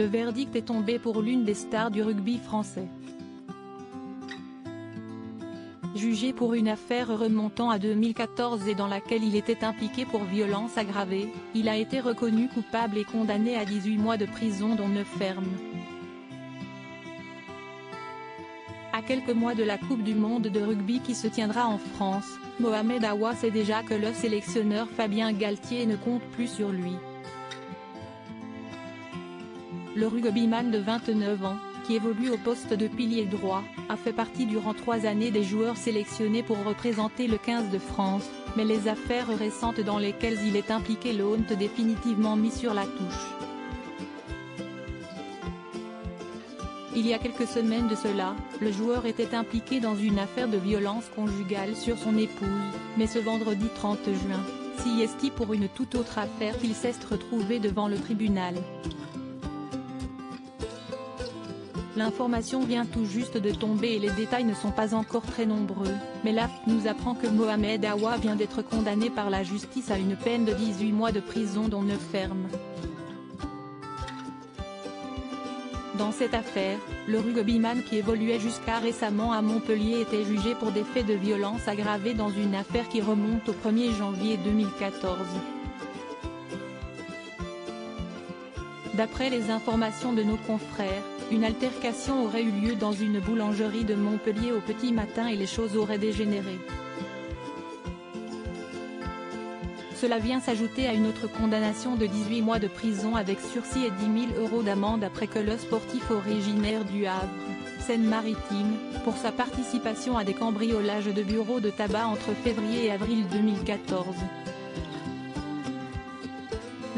le verdict est tombé pour l'une des stars du rugby français. Jugé pour une affaire remontant à 2014 et dans laquelle il était impliqué pour violence aggravée, il a été reconnu coupable et condamné à 18 mois de prison dont 9 fermes. À quelques mois de la Coupe du monde de rugby qui se tiendra en France, Mohamed Awa sait déjà que le sélectionneur Fabien Galtier ne compte plus sur lui. Le rugbyman de 29 ans, qui évolue au poste de pilier droit, a fait partie durant 3 années des joueurs sélectionnés pour représenter le 15 de France, mais les affaires récentes dans lesquelles il est impliqué l'ont définitivement mis sur la touche. Il y a quelques semaines de cela, le joueur était impliqué dans une affaire de violence conjugale sur son épouse, mais ce vendredi 30 juin, c'est pour une toute autre affaire qu'il s'est retrouvé devant le tribunal. L'information vient tout juste de tomber et les détails ne sont pas encore très nombreux, mais l'AFP nous apprend que Mohamed Awa vient d'être condamné par la justice à une peine de 18 mois de prison dont 9 fermes. Dans cette affaire, le rugbyman qui évoluait jusqu'à récemment à Montpellier était jugé pour des faits de violence aggravés dans une affaire qui remonte au 1er janvier 2014. D'après les informations de nos confrères, une altercation aurait eu lieu dans une boulangerie de Montpellier au petit matin et les choses auraient dégénéré. Cela vient s'ajouter à une autre condamnation de 18 mois de prison avec sursis et 10 000 € d'amende après que le sportif originaire du Havre, Seine-Maritime, pour sa participation à des cambriolages de bureaux de tabac entre février et avril 2014.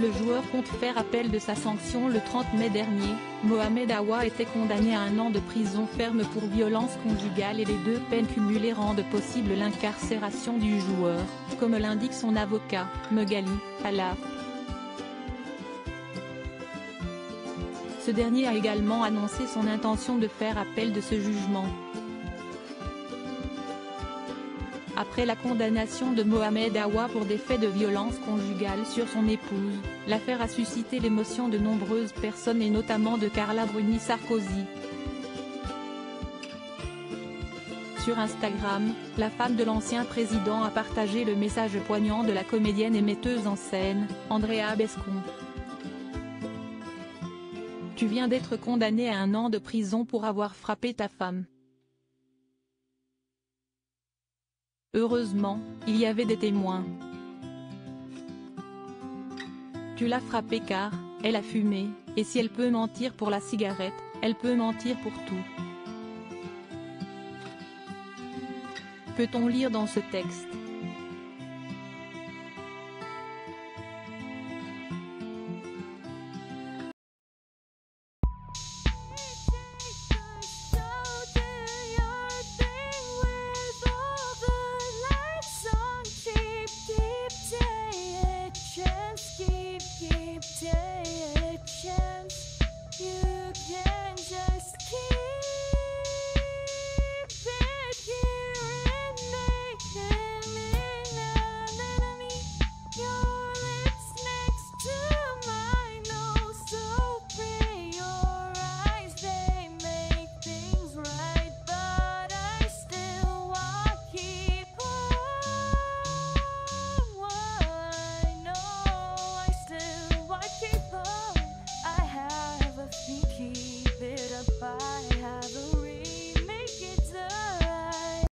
Le joueur compte faire appel de sa sanction le 30 mai dernier. Mohamed Awa était condamné à 1 an de prison ferme pour violence conjugale et les 2 peines cumulées rendent possible l'incarcération du joueur, comme l'indique son avocat, Megali Alaf. Ce dernier a également annoncé son intention de faire appel de ce jugement. Après la condamnation de Mohamed Awa pour des faits de violence conjugale sur son épouse, l'affaire a suscité l'émotion de nombreuses personnes et notamment de Carla Bruni Sarkozy. Sur Instagram, la femme de l'ancien président a partagé le message poignant de la comédienne et metteuse en scène, Andrea Bescon. Tu viens d'être condamné à 1 an de prison pour avoir frappé ta femme. Heureusement, il y avait des témoins. Tu l'as frappée car, elle a fumé, et si elle peut mentir pour la cigarette, elle peut mentir pour tout. Peut-on lire dans ce texte ?